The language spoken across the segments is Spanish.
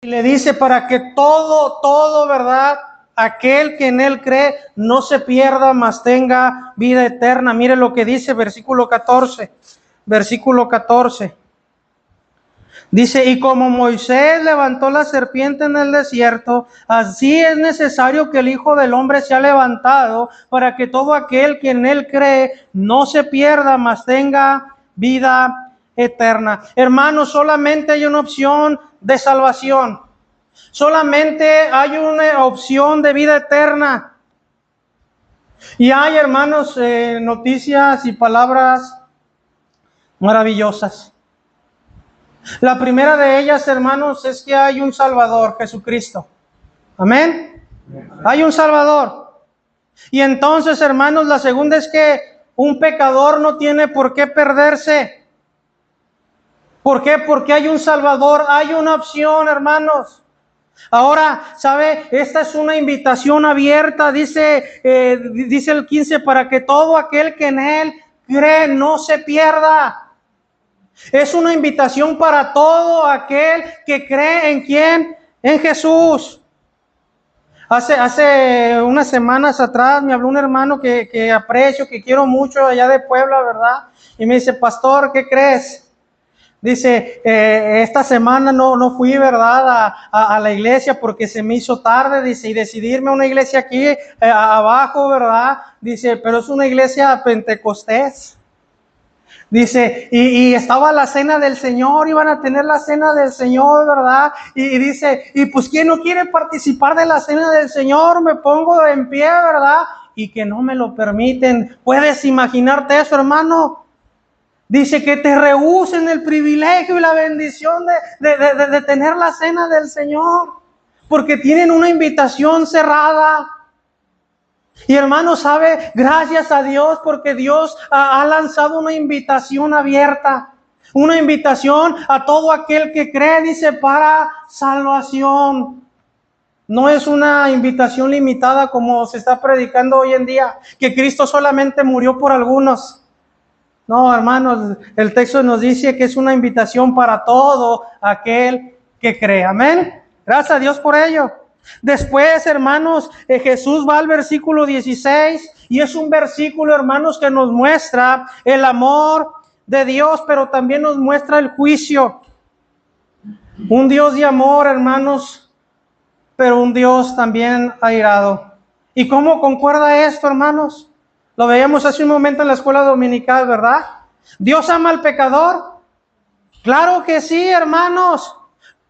Y le dice para que todo, ¿verdad? Aquel que en él cree no se pierda, mas tenga vida eterna. Mire lo que dice versículo 14. Versículo 14. Dice, y como Moisés levantó la serpiente en el desierto, así es necesario que el Hijo del Hombre sea levantado para que todo aquel que en él cree no se pierda, mas tenga vida eterna. Hermanos, solamente hay una opción de salvación. Solamente hay una opción de vida eterna. Y hay, hermanos, noticias y palabras maravillosas. La primera de ellas, hermanos, es que hay un Salvador, Jesucristo. Amén. Hay un Salvador. Y entonces, hermanos, la segunda es que un pecador no tiene por qué perderse. ¿Por qué? Porque hay un Salvador, hay una opción, hermanos. Ahora, ¿sabe? Esta es una invitación abierta, dice el 15, para que todo aquel que en él cree no se pierda. Es una invitación para todo aquel que cree en quién, en Jesús. Hace unas semanas atrás me habló un hermano que aprecio, que quiero mucho allá de Puebla, ¿verdad? Y me dice, pastor, ¿qué crees? Dice, esta semana no fui, ¿verdad? A la iglesia porque se me hizo tarde, dice, y decidí irme a una iglesia aquí abajo, ¿verdad? Dice, pero es una iglesia pentecostés. Dice, y estaba la cena del Señor, iban a tener la cena del Señor, ¿verdad? Y dice, y pues ¿quién no quiere participar de la cena del Señor? Me pongo en pie, ¿verdad? Y que no me lo permiten. ¿Puedes imaginarte eso, hermano? Dice que te rehúsen el privilegio y la bendición de tener la cena del Señor, porque tienen una invitación cerrada. Y hermano, ¿sabe? Gracias a Dios porque Dios ha lanzado una invitación abierta. Una invitación a todo aquel que cree, dice, para salvación. No es una invitación limitada como se está predicando hoy en día, que Cristo solamente murió por algunos. No, hermanos, el texto nos dice que es una invitación para todo aquel que cree. Amén. Gracias a Dios por ello. Después, hermanos, Jesús va al versículo 16 y es un versículo, hermanos, que nos muestra el amor de Dios, pero también nos muestra el juicio. Un Dios de amor, hermanos, pero un Dios también airado. ¿Y cómo concuerda esto, hermanos? Lo veíamos hace un momento en la escuela dominical, ¿verdad? ¿Dios ama al pecador? Claro que sí, hermanos.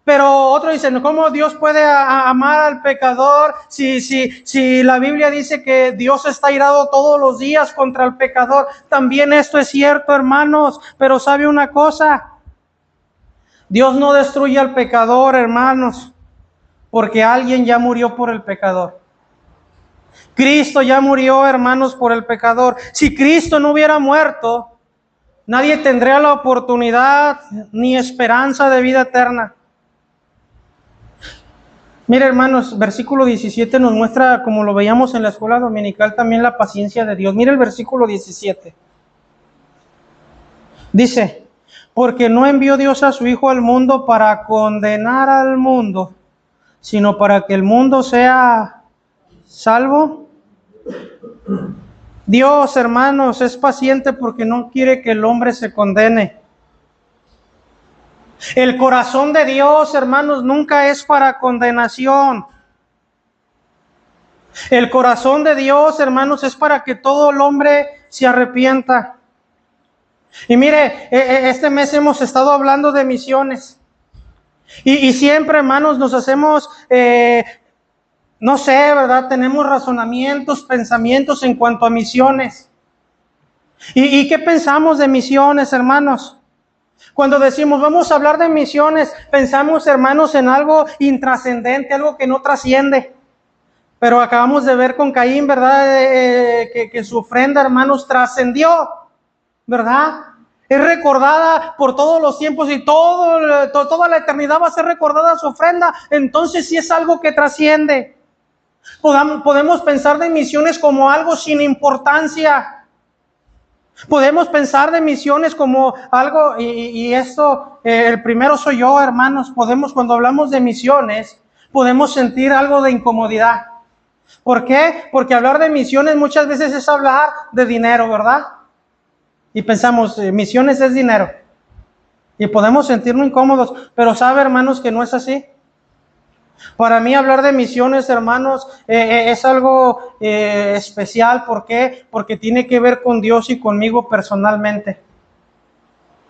Pero otros dicen, ¿cómo Dios puede amar al pecador si la Biblia dice que Dios está irado todos los días contra el pecador? También esto es cierto, hermanos, pero ¿sabe una cosa? Dios no destruye al pecador, hermanos, porque alguien ya murió por el pecador. Cristo ya murió, hermanos, por el pecador. Si Cristo no hubiera muerto, nadie tendría la oportunidad ni esperanza de vida eterna. Mire, hermanos, versículo 17 nos muestra, como lo veíamos en la escuela dominical, también la paciencia de Dios. Mire el versículo 17. Dice, porque no envió Dios a su Hijo al mundo para condenar al mundo, sino para que el mundo sea salvo. Dios, hermanos, es paciente porque no quiere que el hombre se condene. El corazón de Dios, hermanos, nunca es para condenación. El corazón de Dios, hermanos, es para que todo el hombre se arrepienta. Y mire, este mes hemos estado hablando de misiones. Y siempre, hermanos, nos hacemos, no sé, ¿verdad? Tenemos razonamientos, pensamientos en cuanto a misiones. ¿Y qué pensamos de misiones, hermanos? Cuando decimos vamos a hablar de misiones, pensamos, hermanos, en algo intrascendente, algo que no trasciende. Pero acabamos de ver con Caín, ¿verdad? Que su ofrenda, hermanos, trascendió, ¿verdad? Es recordada por todos los tiempos y toda la eternidad va a ser recordada su ofrenda. Entonces sí es algo que trasciende. Podemos pensar de misiones como algo sin importancia. Podemos pensar de misiones como algo, y esto, el primero soy yo, hermanos, cuando hablamos de misiones, podemos sentir algo de incomodidad. ¿Por qué? Porque hablar de misiones muchas veces es hablar de dinero, ¿verdad? Y pensamos, misiones es dinero. Y podemos sentirnos incómodos, pero sabe, hermanos, que no es así. Para mí hablar de misiones, hermanos, es algo especial. ¿Por qué? Porque tiene que ver con Dios y conmigo personalmente.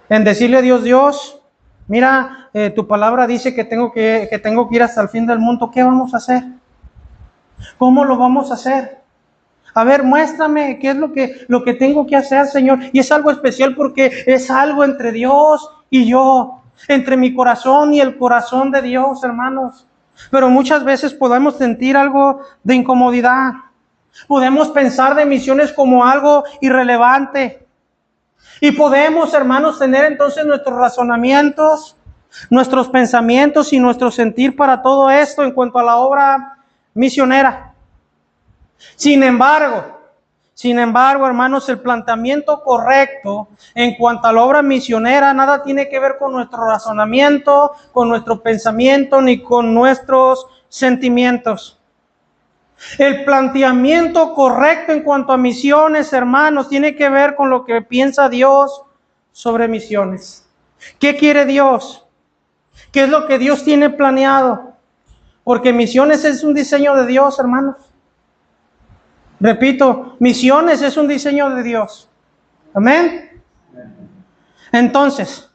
En decirle a Dios, mira, tu palabra dice que tengo que ir hasta el fin del mundo. ¿Qué vamos a hacer? ¿Cómo lo vamos a hacer? A ver, muéstrame qué es lo que tengo que hacer, Señor. Y es algo especial porque es algo entre Dios y yo, entre mi corazón y el corazón de Dios, hermanos. Pero muchas veces podemos sentir algo de incomodidad. Podemos pensar de misiones como algo irrelevante. Y podemos, hermanos, tener entonces nuestros razonamientos, nuestros pensamientos y nuestro sentir para todo esto en cuanto a la obra misionera. Sin embargo, hermanos, el planteamiento correcto en cuanto a la obra misionera nada tiene que ver con nuestro razonamiento, con nuestro pensamiento, ni con nuestros sentimientos. El planteamiento correcto en cuanto a misiones, hermanos, tiene que ver con lo que piensa Dios sobre misiones. ¿Qué quiere Dios? ¿Qué es lo que Dios tiene planeado? Porque misiones es un diseño de Dios, hermanos. Repito, misiones es un diseño de Dios. Amén. Entonces,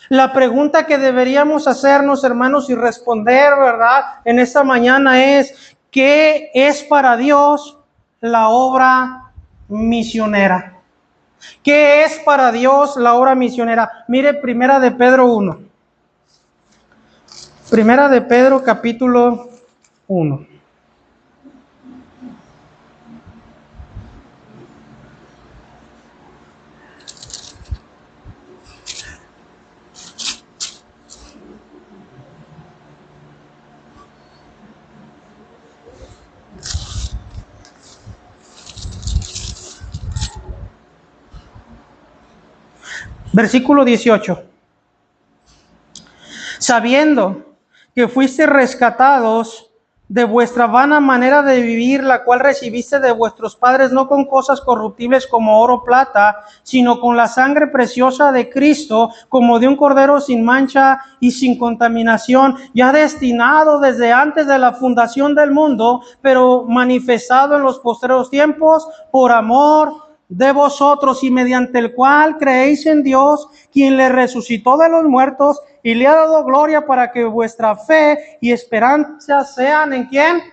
la pregunta que deberíamos hacernos, hermanos, y responder, ¿verdad?, en esta mañana es, ¿qué es para Dios la obra misionera? ¿Qué es para Dios la obra misionera? Mire, Primera de Pedro 1. Primera de Pedro, capítulo 1. Versículo 18. Sabiendo que fuiste rescatados de vuestra vana manera de vivir, la cual recibiste de vuestros padres, no con cosas corruptibles como oro o plata, sino con la sangre preciosa de Cristo, como de un cordero sin mancha y sin contaminación, ya destinado desde antes de la fundación del mundo, pero manifestado en los postreros tiempos por amor de vosotros, y mediante el cual creéis en Dios, quien le resucitó de los muertos y le ha dado gloria, para que vuestra fe y esperanza sean ¿en quién?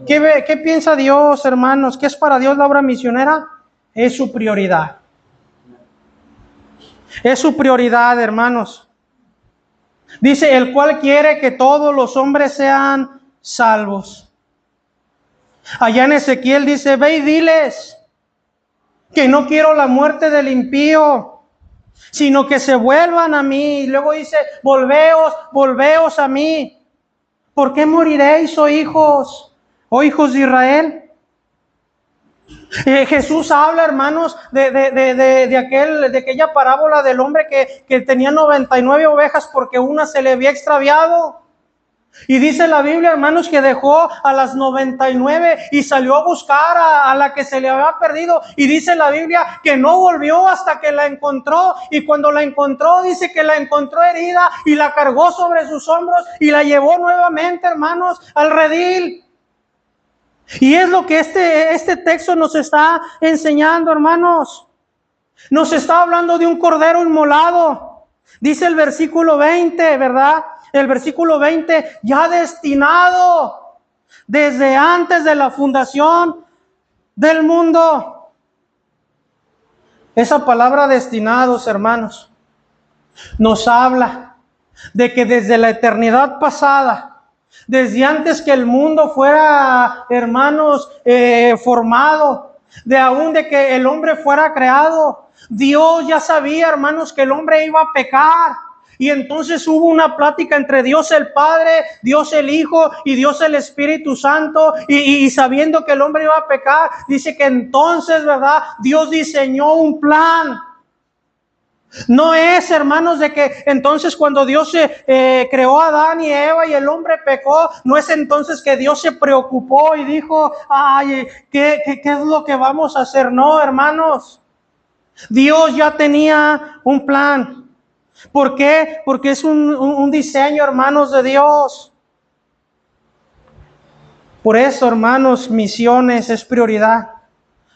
¿Qué piensa Dios, hermanos? ¿Qué es para Dios la obra misionera? Es su prioridad. Es su prioridad, hermanos. Dice, el cual quiere que todos los hombres sean salvos. Allá en Ezequiel dice, ve y diles que no quiero la muerte del impío, sino que se vuelvan a mí. Y luego dice, volveos a mí. ¿Por qué moriréis, oh hijos de Israel? Jesús habla, hermanos, de aquella parábola del hombre que tenía 99 ovejas porque una se le había extraviado. Y dice la Biblia, hermanos, que dejó a las 99 y salió a buscar a la que se le había perdido. Y dice la Biblia que no volvió hasta que la encontró. Y cuando la encontró, dice que la encontró herida y la cargó sobre sus hombros y la llevó nuevamente, hermanos, al redil. Y es lo que este texto nos está enseñando, hermanos. Nos está hablando de un cordero inmolado. Dice el versículo 20, ¿verdad? El versículo 20, ya destinado desde antes de la fundación del mundo. Esa palabra destinados, hermanos, nos habla de que desde la eternidad pasada, desde antes que el mundo fuera, hermanos, formado, de que el hombre fuera creado, Dios ya sabía, hermanos, que el hombre iba a pecar. Y entonces hubo una plática entre Dios el Padre, Dios el Hijo y Dios el Espíritu Santo. Y sabiendo que el hombre iba a pecar, dice que entonces, ¿verdad? Dios diseñó un plan. No es, hermanos, de que entonces cuando Dios creó a Adán y Eva y el hombre pecó, no es entonces que Dios se preocupó y dijo, ay, ¿qué es lo que vamos a hacer? No, hermanos, Dios ya tenía un plan. ¿Por qué? Porque es un diseño, hermanos, de Dios. Por eso, hermanos, misiones es prioridad.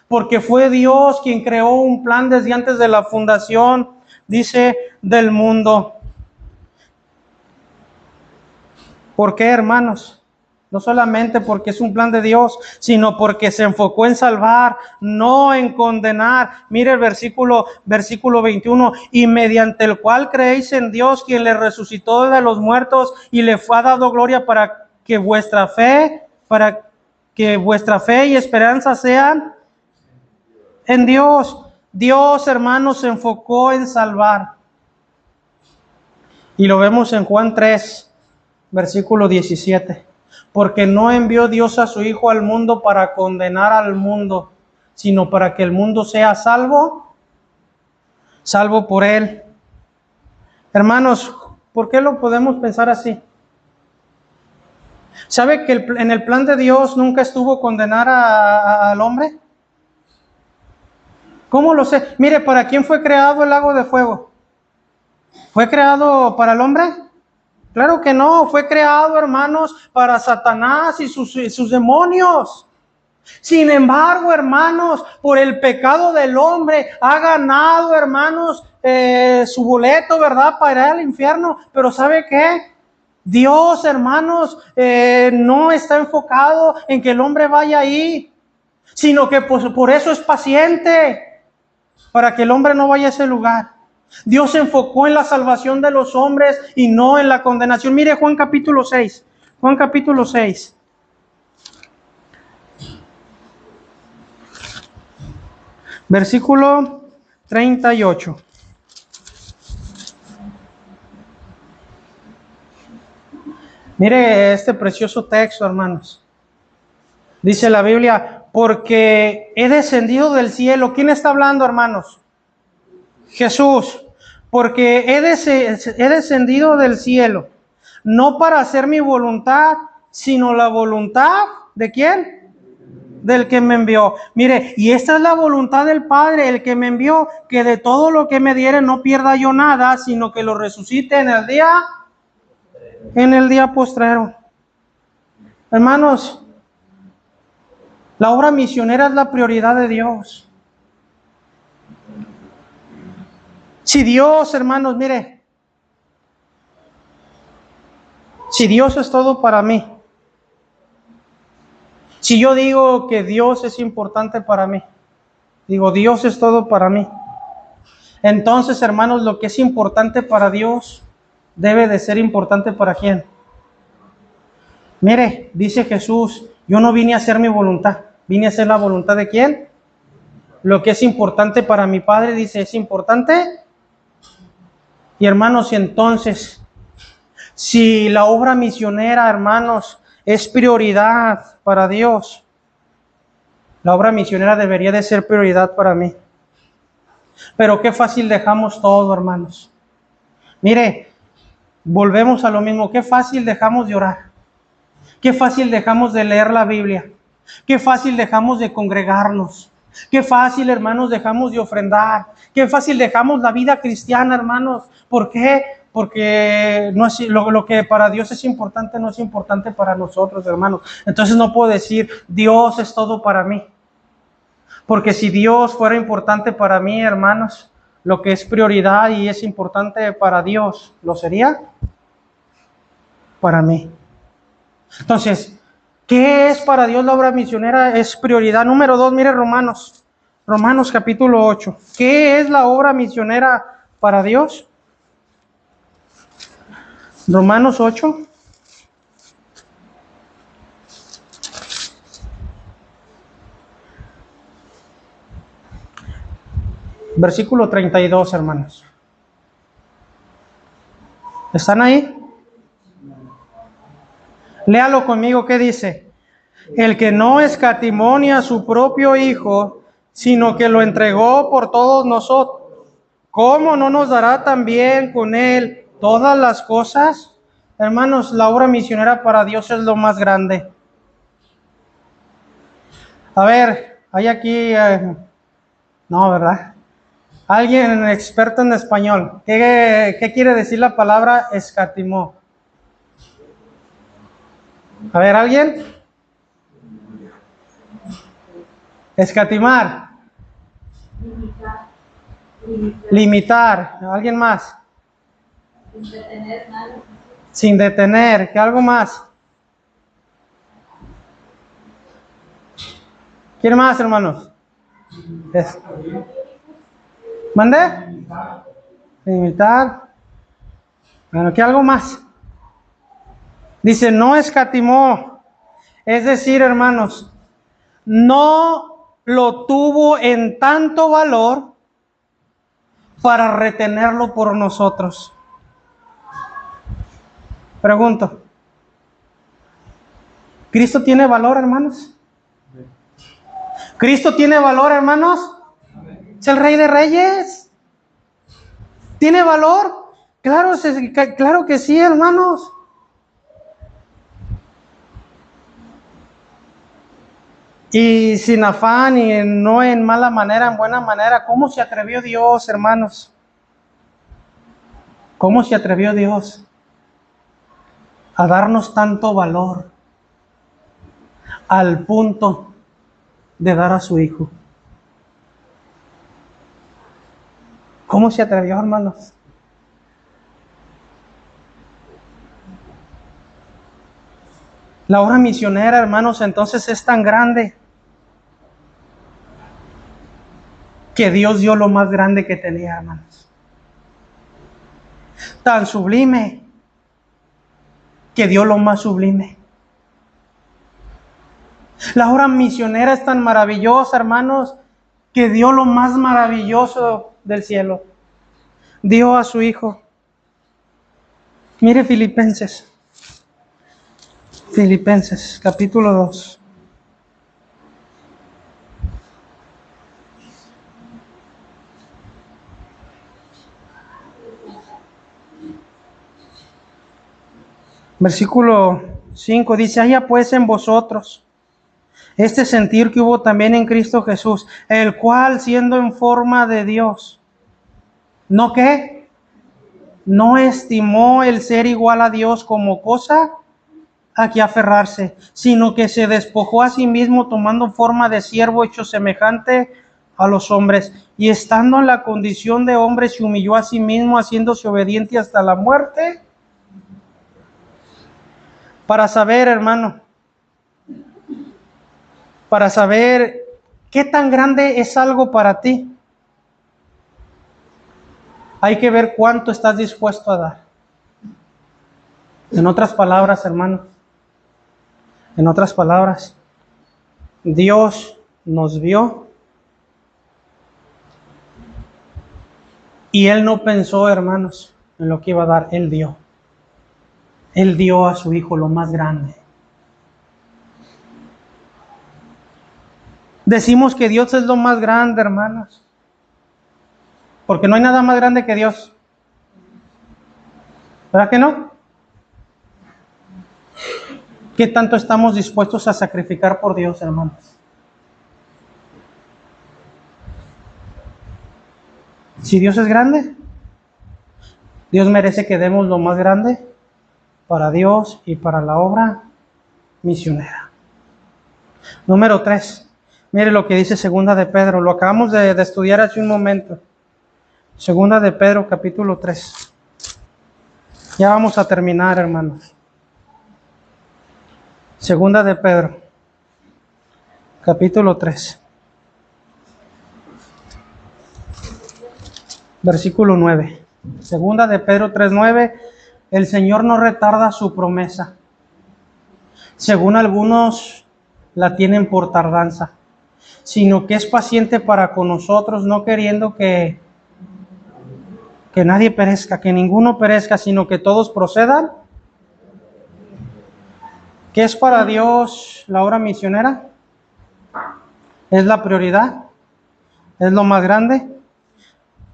Porque fue Dios quien creó un plan desde antes de la fundación, dice, del mundo. ¿Por qué, hermanos? No solamente porque es un plan de Dios, sino porque se enfocó en salvar, no en condenar. Mire el versículo 21, y mediante el cual creéis en Dios, quien le resucitó de los muertos y le fue dado gloria para que vuestra fe y esperanza sean en Dios. Dios, hermanos, se enfocó en salvar. Y lo vemos en Juan 3, versículo 17. Porque no envió Dios a su Hijo al mundo para condenar al mundo, sino para que el mundo sea salvo por él. Hermanos, ¿por qué lo podemos pensar así? ¿Sabe que en el plan de Dios nunca estuvo condenar al hombre? ¿Cómo lo sé? Mire, ¿para quién fue creado el lago de fuego? ¿Fue creado para el hombre? Claro que no, fue creado, hermanos, para Satanás y sus demonios. Sin embargo, hermanos, por el pecado del hombre ha ganado, hermanos, su boleto, ¿verdad? Para ir al infierno. Pero ¿sabe qué? Dios, hermanos, no está enfocado en que el hombre vaya ahí, sino que pues, por eso es paciente, para que el hombre no vaya a ese lugar. Dios se enfocó en la salvación de los hombres y no en la condenación. Mire Juan capítulo 6. Juan capítulo 6. Versículo 38. Mire este precioso texto, hermanos. Dice la Biblia, porque he descendido del cielo. ¿Quién está hablando, hermanos? Jesús. Porque he descendido del cielo, no para hacer mi voluntad, sino la voluntad ¿de quién? Del que me envió. Mire, y esta es la voluntad del Padre, el que me envió, que de todo lo que me diere no pierda yo nada, sino que lo resucite en el día postrero. Hermanos, la obra misionera es la prioridad de Dios. Si Dios, hermanos, mire, si Dios es todo para mí, si yo digo que Dios es importante para mí, digo, Dios es todo para mí, entonces, hermanos, lo que es importante para Dios debe de ser importante para ¿quién? Mire, dice Jesús, yo no vine a hacer mi voluntad, vine a hacer la voluntad ¿de quién? Lo que es importante para mi Padre, dice, es importante. Y hermanos, y entonces, si la obra misionera, hermanos, es prioridad para Dios, la obra misionera debería de ser prioridad para mí. Pero qué fácil dejamos todo, hermanos. Mire, volvemos a lo mismo, qué fácil dejamos de orar. Qué fácil dejamos de leer la Biblia. Qué fácil dejamos de congregarnos. Qué fácil, hermanos, dejamos de ofrendar. Qué fácil dejamos la vida cristiana, hermanos. ¿Por qué? Porque no es, lo que para Dios es importante no es importante para nosotros, hermanos. Entonces no puedo decir, Dios es todo para mí. Porque si Dios fuera importante para mí, hermanos, lo que es prioridad y es importante para Dios, ¿lo sería? Para mí. Entonces, ¿qué es para Dios la obra misionera? Es prioridad. Número 2, mire Romanos capítulo 8. ¿Qué es la obra misionera para Dios? Romanos 8. Versículo 32, hermanos. ¿Están ahí? Léalo conmigo, ¿qué dice? El que no escatimó ni a su propio Hijo, sino que lo entregó por todos nosotros, ¿cómo no nos dará también con Él todas las cosas? Hermanos, la obra misionera para Dios es lo más grande. A ver, hay aquí, no, ¿verdad? Alguien experto en español. ¿Qué quiere decir la palabra escatimó? A ver, ¿alguien? Escatimar. Limitar. ¿Alguien más? Sin detener. ¿Qué algo más? ¿Quién más, hermanos? ¿Mande? Limitar. Bueno, ¿qué algo más? Dice, no escatimó. Es decir, hermanos, no lo tuvo en tanto valor para retenerlo por nosotros. Pregunto, ¿Cristo tiene valor, hermanos? ¿Cristo tiene valor, hermanos? Es el Rey de Reyes. ¿Tiene valor? Claro, claro que sí, hermanos. Y sin afán y no en mala manera, en buena manera. ¿Cómo se atrevió Dios, hermanos? ¿Cómo se atrevió Dios a darnos tanto valor al punto de dar a su Hijo? ¿Cómo se atrevió, hermanos? La obra misionera, hermanos, entonces es tan grande que Dios dio lo más grande que tenía, hermanos. Tan sublime que dio lo más sublime. La obra misionera es tan maravillosa, hermanos, que dio lo más maravilloso del cielo. Dio a su Hijo. Mire Filipenses. Filipenses, capítulo 2. Versículo 5 dice, haya pues en vosotros este sentir que hubo también en Cristo Jesús, el cual siendo en forma de Dios, ¿no qué? No estimó el ser igual a Dios como cosa a que aferrarse, sino que se despojó a sí mismo tomando forma de siervo hecho semejante a los hombres, y estando en la condición de hombre se humilló a sí mismo, haciéndose obediente hasta la muerte. Para saber, hermano, para saber qué tan grande es algo para ti, hay que ver cuánto estás dispuesto a dar. En otras palabras, hermano, en otras palabras, Dios nos vio y Él no pensó, hermanos, en lo que iba a dar. Él dio. Él dio a su Hijo lo más grande. Decimos que Dios es lo más grande, hermanos, porque no hay nada más grande que Dios. ¿Verdad que no? ¿Qué tanto estamos dispuestos a sacrificar por Dios, hermanos? Si Dios es grande, Dios merece que demos lo más grande para Dios y para la obra misionera. Número 3. Mire lo que dice Segunda de Pedro. Lo acabamos de estudiar hace un momento. Segunda de Pedro, capítulo 3. Ya vamos a terminar, hermanos. Segunda de Pedro, capítulo 3. Versículo 9. Segunda de Pedro 3:9. El Señor no retarda su promesa, según algunos la tienen por tardanza, sino que es paciente para con nosotros, no queriendo que que nadie perezca, que ninguno perezca, sino que todos procedan. ¿Qué es para Dios la obra misionera? Es la prioridad, es lo más grande,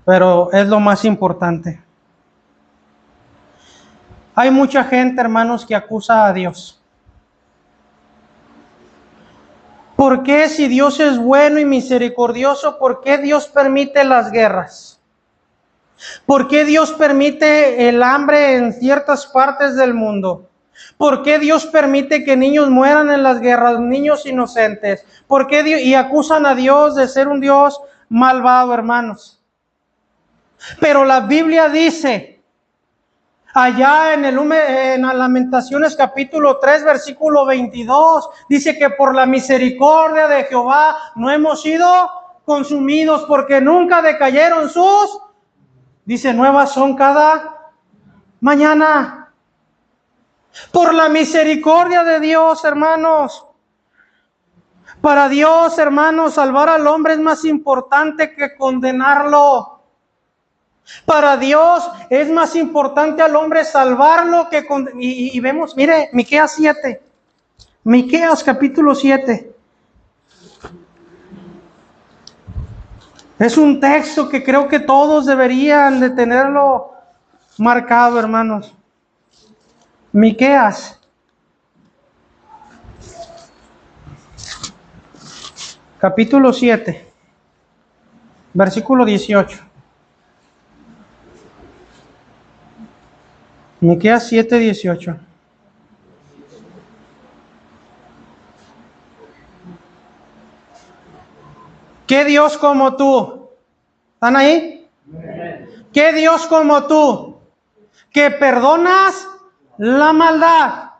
pero es lo más importante. Hay mucha gente, hermanos, que acusa a Dios. ¿Por qué, si Dios es bueno y misericordioso, por qué Dios permite las guerras? ¿Por qué Dios permite el hambre en ciertas partes del mundo? ¿Por qué Dios permite que niños mueran en las guerras, niños inocentes? ¿Por qué Dios? Y acusan a Dios de ser un Dios malvado, hermanos. Pero la Biblia dice, allá en Lamentaciones capítulo 3, versículo 22, dice que por la misericordia de Jehová no hemos sido consumidos, porque nunca decayeron sus, dice, nuevas son cada mañana. Por la misericordia de Dios, hermanos. Para Dios, hermanos, salvar al hombre es más importante que condenarlo. Para Dios es más importante al hombre salvarlo que condenarlo. Y vemos, mire, Miqueas 7. Miqueas capítulo 7. Es un texto que creo que todos deberían de tenerlo marcado, hermanos. Miqueas capítulo 7, versículo 18. Miqueas 7, 18. ¿Qué Dios como tú? ¿Están ahí? ¿Qué Dios como tú? Que perdonas la maldad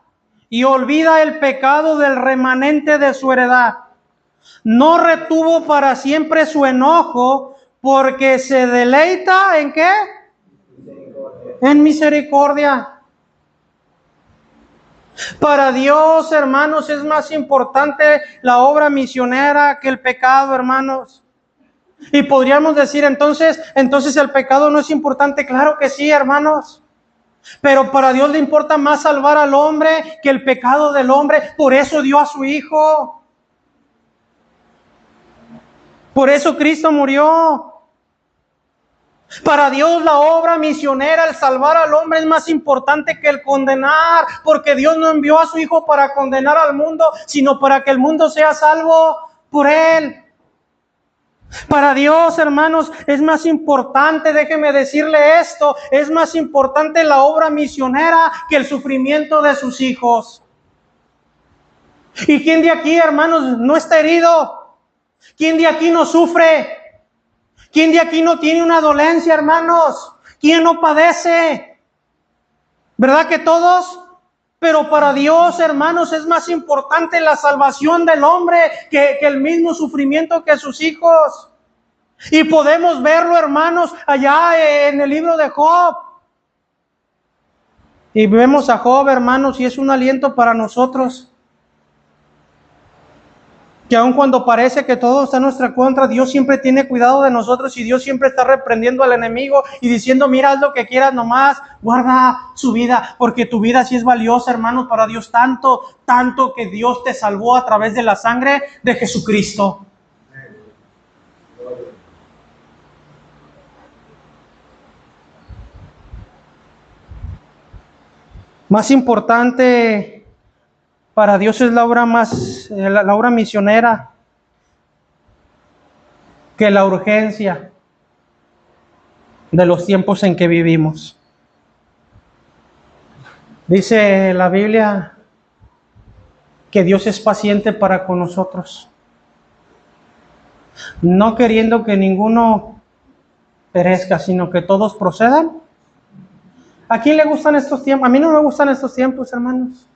y olvida el pecado del remanente de su heredad. No retuvo para siempre su enojo, porque se deleita ¿en qué? En misericordia. Para Dios, hermanos, es más importante la obra misionera que el pecado, hermanos. Y podríamos decir, entonces el pecado no es importante. Claro que sí, hermanos. Pero para Dios le importa más salvar al hombre que el pecado del hombre. Por eso dio a su Hijo. Por eso Cristo murió. Para Dios la obra misionera, el salvar al hombre, es más importante que el condenar, porque Dios no envió a su Hijo para condenar al mundo, sino para que el mundo sea salvo por Él. Para Dios, hermanos, es más importante, déjeme decirle esto, es más importante la obra misionera que el sufrimiento de sus hijos. ¿Y quién de aquí, hermanos, no está herido? ¿Quién de aquí no sufre? ¿Quién de aquí no tiene una dolencia, hermanos? ¿Quién no padece? ¿Verdad que todos? Pero para Dios, hermanos, es más importante la salvación del hombre que el mismo sufrimiento que sus hijos. Y podemos verlo, hermanos, allá en el libro de Job. Y vemos a Job, hermanos, y es un aliento para nosotros. Que aun cuando parece que todo está en nuestra contra, Dios siempre tiene cuidado de nosotros y Dios siempre está reprendiendo al enemigo y diciendo, mira, haz lo que quieras nomás, guarda su vida, porque tu vida sí es valiosa, hermanos, para Dios, tanto que Dios te salvó a través de la sangre de Jesucristo. Más importante para Dios es la obra misionera que la urgencia de los tiempos en que vivimos. Dice la Biblia que Dios es paciente para con nosotros, no queriendo que ninguno perezca, sino que todos procedan. ¿A quién le gustan estos tiempos? A mí no me gustan estos tiempos, hermanos.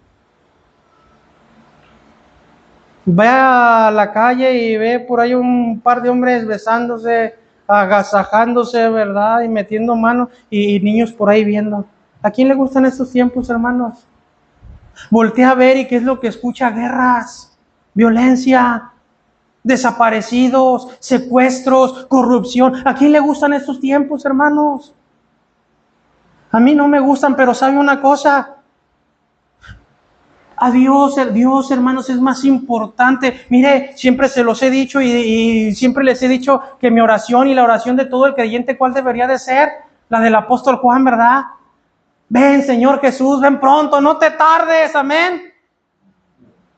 Ve a la calle y ve por ahí un par de hombres besándose, agasajándose, ¿verdad? Y metiendo manos y niños por ahí viendo. ¿A quién le gustan estos tiempos, hermanos? Voltea a ver y ¿qué es lo que escucha? Guerras, violencia, desaparecidos, secuestros, corrupción. ¿A quién le gustan estos tiempos, hermanos? A mí no me gustan, pero ¿sabe una cosa? A Dios, Dios, hermanos, es más importante. Mire, siempre se los he dicho y siempre les he dicho que mi oración y la oración de todo el creyente, ¿cuál debería de ser? La del apóstol Juan, ¿verdad? Ven, Señor Jesús, ven pronto, no te tardes, amén.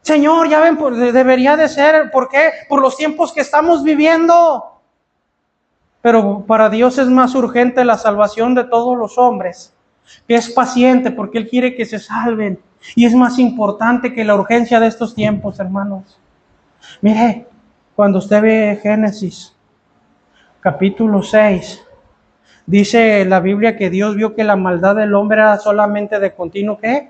Señor, ya ven, debería de ser, ¿por qué? Por los tiempos que estamos viviendo. Pero para Dios es más urgente la salvación de todos los hombres, que es paciente porque Él quiere que se salven. Y es más importante que la urgencia de estos tiempos, hermanos. Mire, cuando usted ve Génesis, capítulo 6, dice la Biblia que Dios vio que la maldad del hombre era solamente de continuo, ¿qué?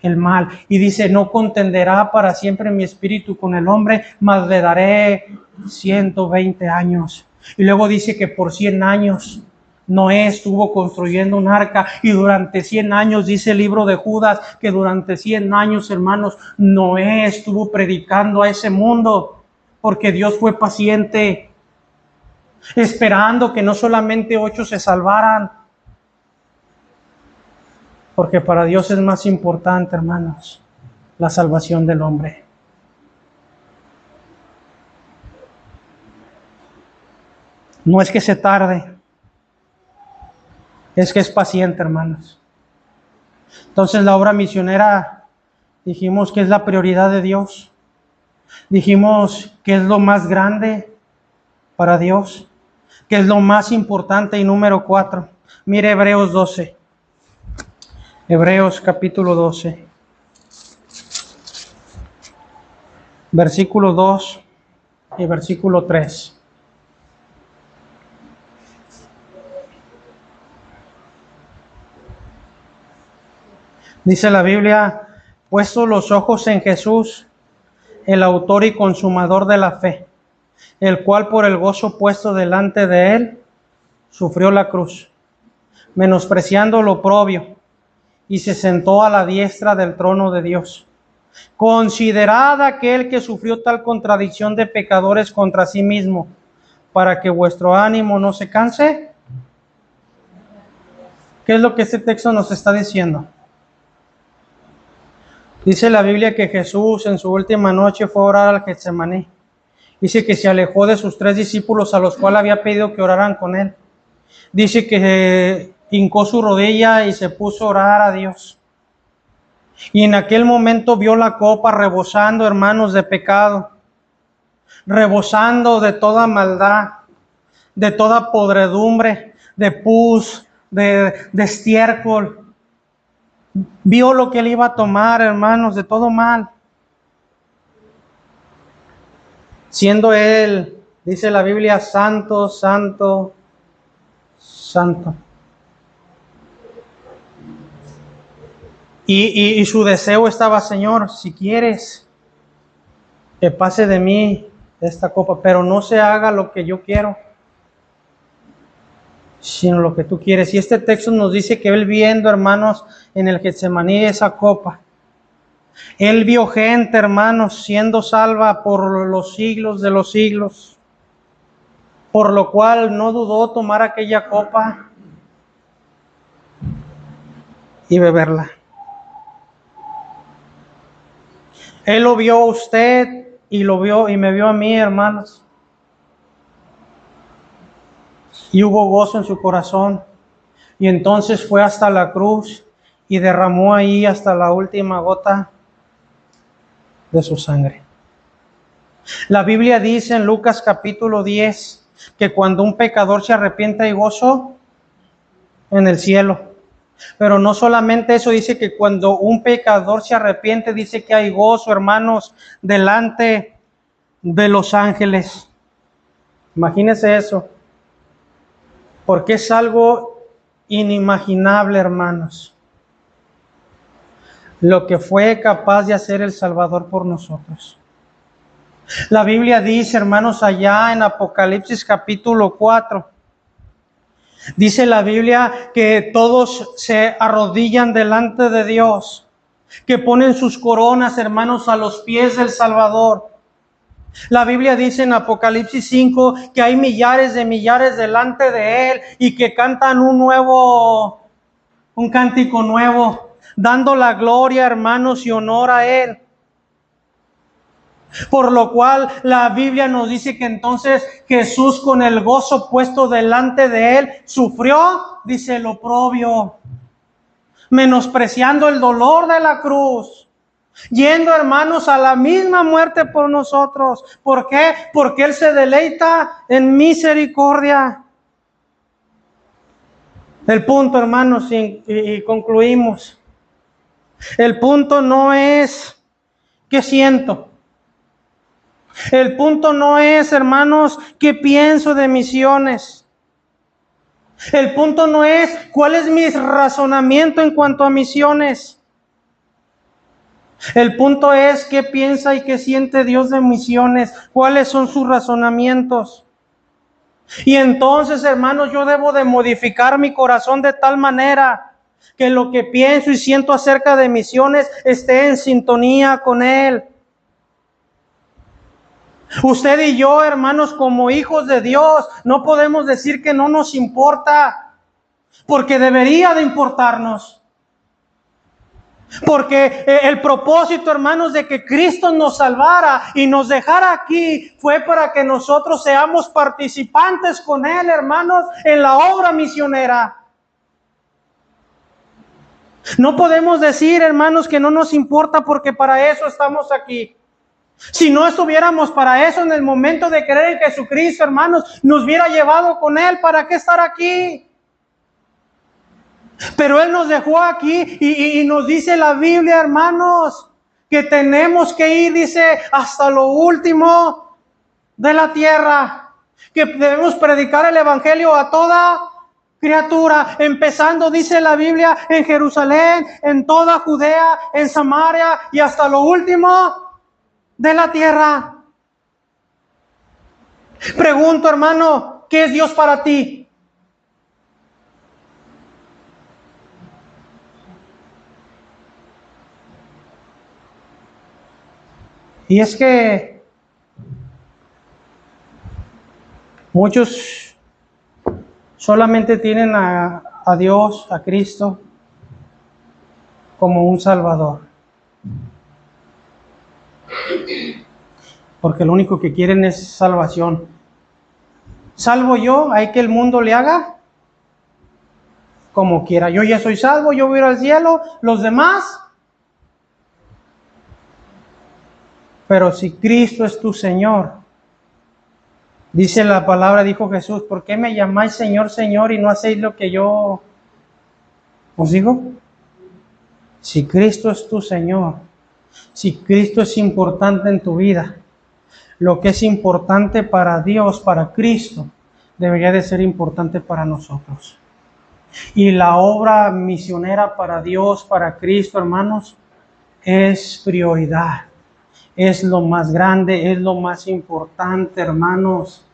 El mal. Y dice, no contenderá para siempre mi espíritu con el hombre, mas le daré 120 años. Y luego dice que por 100 años Noé estuvo construyendo un arca, y durante 100 años, dice el libro de Judas, que durante 100 años, hermanos, Noé estuvo predicando a ese mundo, porque Dios fue paciente, esperando que no solamente 8 se salvaran, porque para Dios es más importante, hermanos, la salvación del hombre. No es que se tarde, es que es paciente, hermanos. Entonces la obra misionera, dijimos que es la prioridad de Dios. Dijimos que es lo más grande para Dios, que es lo más importante. Y número 4, mire Hebreos 12. Hebreos capítulo 12. Versículo 2 y versículo 3. Dice la Biblia, puesto los ojos en Jesús, el autor y consumador de la fe, el cual por el gozo puesto delante de él, sufrió la cruz, menospreciando lo oprobio, y se sentó a la diestra del trono de Dios. Considerad aquel que sufrió tal contradicción de pecadores contra sí mismo, para que vuestro ánimo no se canse. ¿Qué es lo que este texto nos está diciendo? Dice la Biblia que Jesús en su última noche fue a orar al Getsemaní. Dice que se alejó de sus 3 discípulos a los cuales había pedido que oraran con él. Dice que hincó su rodilla y se puso a orar a Dios. Y en aquel momento vio la copa rebosando, hermanos, de pecado, rebosando de toda maldad, de toda podredumbre, de pus, de estiércol. Vio lo que él iba a tomar, hermanos, de todo mal. Siendo él, dice la Biblia, santo, santo, santo. Y su deseo estaba, Señor, si quieres, que pase de mí esta copa, pero no se haga lo que yo quiero, sino lo que tú quieres. Y este texto nos dice que él viendo, hermanos, en el Getsemaní esa copa, él vio gente, hermanos, siendo salva por los siglos de los siglos, por lo cual no dudó tomar aquella copa y beberla. Él lo vio a usted y lo vio y me vio a mí, hermanos. Y hubo gozo en su corazón. Y entonces fue hasta la cruz y derramó ahí hasta la última gota de su sangre. La Biblia dice en Lucas capítulo 10 que cuando un pecador se arrepiente hay gozo en el cielo. Pero no solamente eso, dice que cuando un pecador se arrepiente, dice que hay gozo, hermanos, delante de los ángeles. Imagínense eso, porque es algo inimaginable, hermanos, lo que fue capaz de hacer el Salvador por nosotros. La Biblia dice, hermanos, allá en Apocalipsis capítulo 4, dice la Biblia que todos se arrodillan delante de Dios, que ponen sus coronas, hermanos, a los pies del Salvador. La Biblia dice en Apocalipsis 5 que hay millares de millares delante de Él y que cantan un nuevo un cántico nuevo, dando la gloria, hermanos, y honor a Él. Por lo cual la Biblia nos dice que entonces Jesús, con el gozo puesto delante de Él, sufrió, dice, el oprobio, menospreciando el dolor de la cruz, yendo, hermanos, a la misma muerte por nosotros. ¿Por qué? Porque Él se deleita en misericordia. El punto, hermanos, y concluimos. El punto no es qué siento. El punto no es, hermanos, qué pienso de misiones. El punto no es cuál es mi razonamiento en cuanto a misiones. El punto es qué piensa y qué siente Dios de misiones, cuáles son sus razonamientos. Y entonces, hermanos, yo debo de modificar mi corazón de tal manera que lo que pienso y siento acerca de misiones esté en sintonía con Él. Usted y yo, hermanos, como hijos de Dios, no podemos decir que no nos importa, porque debería de importarnos. Porque el propósito, hermanos, de que Cristo nos salvara y nos dejara aquí fue para que nosotros seamos participantes con Él, hermanos, en la obra misionera. No podemos decir, hermanos, que no nos importa, porque para eso estamos aquí. Si no estuviéramos para eso, en el momento de creer en Jesucristo, hermanos, nos hubiera llevado con Él. ¿Para qué estar aquí? Pero Él nos dejó aquí y nos dice la Biblia, hermanos, que tenemos que ir, dice, hasta lo último de la tierra, que debemos predicar el Evangelio a toda criatura, empezando, dice la Biblia, en Jerusalén, en toda Judea, en Samaria y hasta lo último de la tierra. Pregunto, hermano, ¿qué es Dios para ti? Y es que muchos solamente tienen a Dios, a Cristo, como un Salvador. Porque lo único que quieren es salvación. ¿Salvo yo? ¿Hay que el mundo le haga? Como quiera. Yo ya soy salvo, yo voy a ir al cielo. Los demás. Pero si Cristo es tu Señor, dice la palabra, dijo Jesús, ¿por qué me llamáis Señor, Señor y no hacéis lo que yo os digo? Si Cristo es tu Señor, si Cristo es importante en tu vida, lo que es importante para Dios, para Cristo, debería de ser importante para nosotros. Y la obra misionera para Dios, para Cristo, hermanos, es prioridad. Es lo más grande, es lo más importante, hermanos.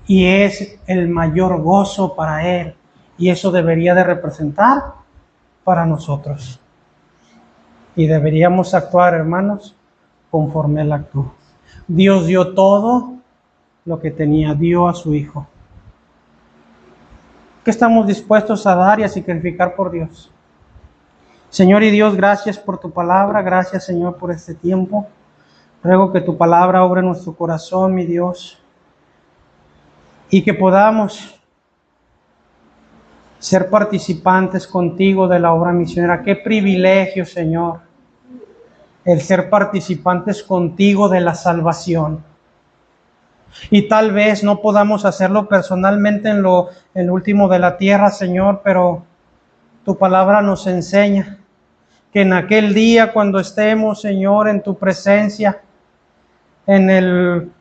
Y es el mayor gozo para Él. Y eso debería de representar para nosotros. Y deberíamos actuar, hermanos, conforme Él actuó. Dios dio todo lo que tenía, dio a su Hijo. ¿Qué estamos dispuestos a dar y a sacrificar por Dios? Señor y Dios, gracias por tu palabra, gracias, Señor, por este tiempo. Ruego que tu palabra obre en nuestro corazón, mi Dios, y que podamos ser participantes contigo de la obra misionera. Qué privilegio, Señor, el ser participantes contigo de la salvación. Y tal vez no podamos hacerlo personalmente en lo último de la tierra, Señor, pero tu palabra nos enseña que en aquel día, cuando estemos, Señor, en tu presencia, en el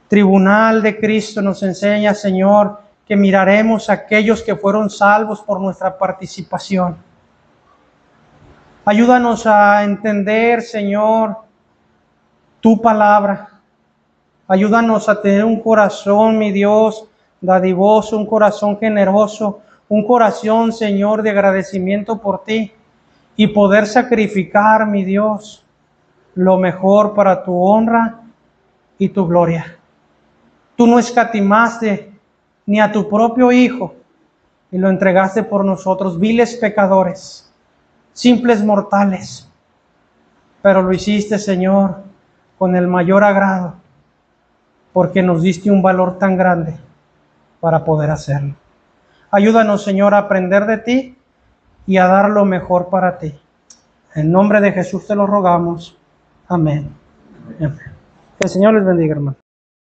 tribunal de Cristo, nos enseña, Señor, que miraremos a aquellos que fueron salvos por nuestra participación. Ayúdanos a entender, Señor, tu palabra. Ayúdanos a tener un corazón, mi Dios, dadivoso, un corazón generoso, un corazón, Señor, de agradecimiento por ti y poder sacrificar, mi Dios, lo mejor para tu honra y tu gloria. Tú no escatimaste ni a tu propio Hijo, y lo entregaste por nosotros, viles pecadores, simples mortales. Pero lo hiciste, Señor, con el mayor agrado, porque nos diste un valor tan grande para poder hacerlo. Ayúdanos, Señor, a aprender de ti y a dar lo mejor para ti. En nombre de Jesús te lo rogamos. Amén. Que el Señor les bendiga, hermano.